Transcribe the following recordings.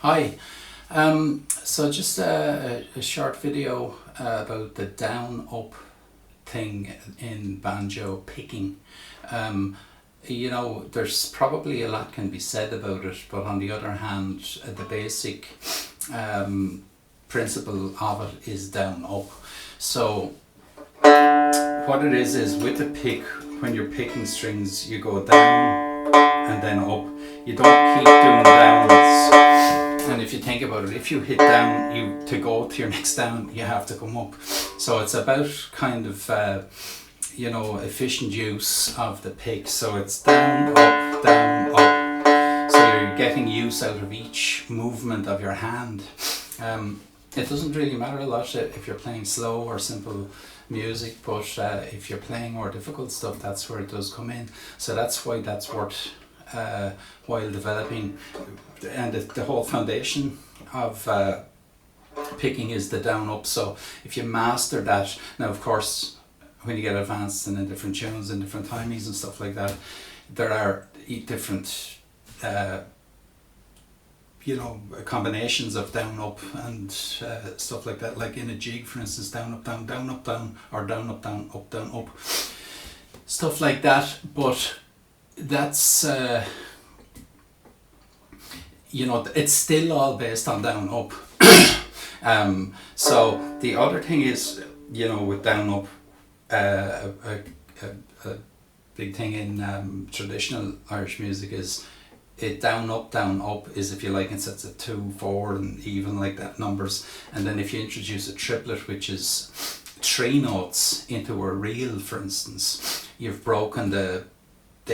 Hi. So just a short video about the down up thing in banjo picking. Um, there's probably a lot can be said about it, but on the other hand, the basic principle of it is down up. So what it is with the pick, when you're picking strings, you go down and then up. You don't keep doing downs. And if you think about it, if you hit down, to go to your next down, you have to come up. So it's about kind of efficient use of the pick. So it's down, up, down, up. So you're getting use out of each movement of your hand. It doesn't really matter a lot if you're playing slow or simple music, but if you're playing more difficult stuff, that's where it does come in. So that's why that's worth while developing, and the whole foundation of picking is the down up. So if you master that, now of course when you get advanced and in different tunes and different timings and stuff like that, there are different combinations of down up and stuff like that, like in a jig for instance, down up down, down up down, or down up down, up down up, stuff like that. But that's it's still all based on down up. So the other thing is, with down up, a big thing in traditional Irish music is it down up is, if you like, in sets of 2, 4 and even like that numbers. And then if you introduce a triplet, which is 3 notes into a reel for instance, you've broken the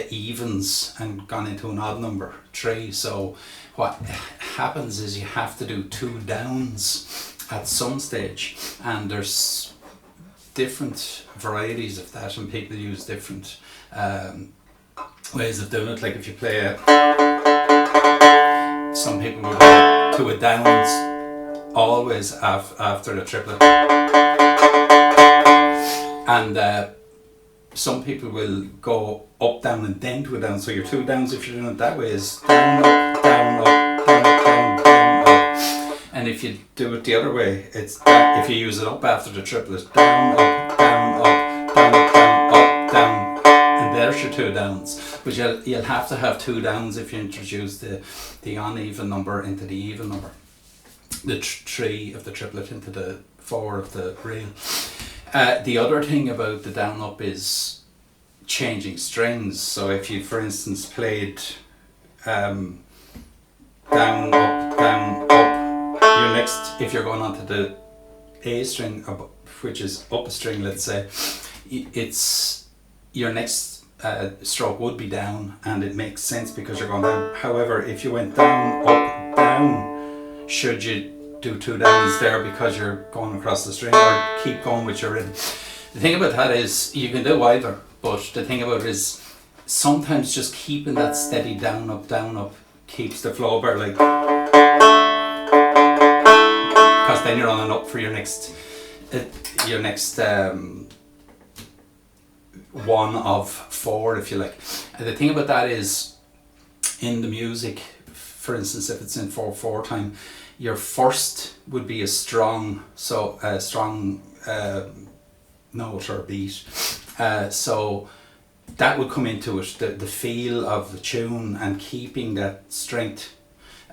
evens and gone into an odd number 3. So what happens is you have to do 2 downs at some stage, and there's different varieties of that, and people use different ways of doing it. Like if you play some people will go to a downs always after the triplet, and some people will go up, down and then to a down. So your 2 downs, if you're doing it that way, is down, up, down, up, down, up, down, down, up. And if you do it the other way, it's down, if you use it up after the triplet, down, up, down, up, down, up, down, up, down, and there's your 2 downs. But you'll have to have 2 downs if you introduce the uneven number into the even number, the 3 of the triplet into the 4 of the reel. The other thing about the down up is changing strings. So if you, for instance, played down, up, your next, if you're going on to the A string, which is up a string, let's say, it's your next stroke would be down, and it makes sense because you're going down. However, if you went down, up, down, should you do 2 downs there because you're going across the string, or keep going with your rhythm? The thing about that is you can do either, but the thing about it is sometimes just keeping that steady down up keeps the flow better, like, because then you're on and up for your next one of 4, if you like. And the thing about that is, in the music, for instance, if it's in 4/4 time, your first would be a strong note or beat. So that would come into it, the feel of the tune and keeping that strength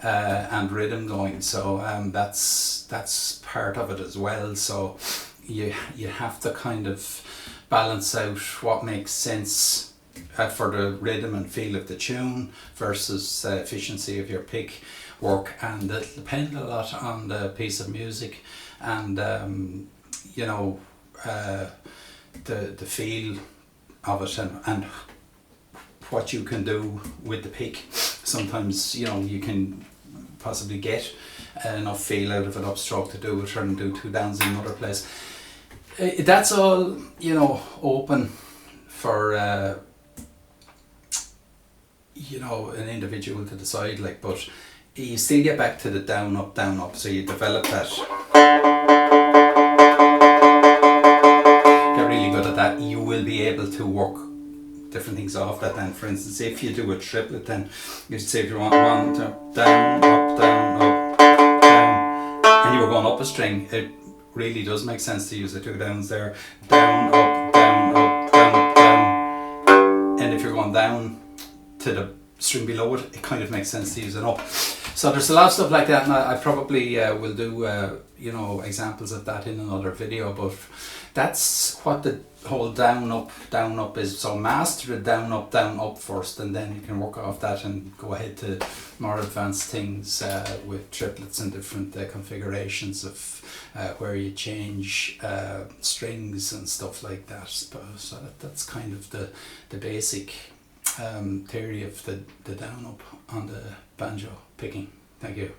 and rhythm going. So that's part of it as well. So you have to kind of balance out what makes sense for the rhythm and feel of the tune versus efficiency of your pick work, and it'll depend a lot on the piece of music and the feel of it, and what you can do with the pick. Sometimes you can possibly get enough feel out of an upstroke to do it and do 2 downs in another place. That's all open for an individual to decide, like, but you still get back to the down up, so you develop that, get really good at that. You will be able to work different things off that. Then, for instance, if you do a triplet, then you say, if you want 1 down, up, you're going up a string, it really does make sense to use the 2 downs there. Down, up, down, up, down, down. And if you're going down to the string below it, it kind of makes sense to use an up. So there's a lot of stuff like that, and I probably will do you know, examples of that in another video, but that's what the whole down up is. So master the down up first, and then you can work off that and go ahead to more advanced things with triplets and different configurations of where you change strings and stuff like that. So that's kind of the basic theory of the down up on the banjo picking. Thank you.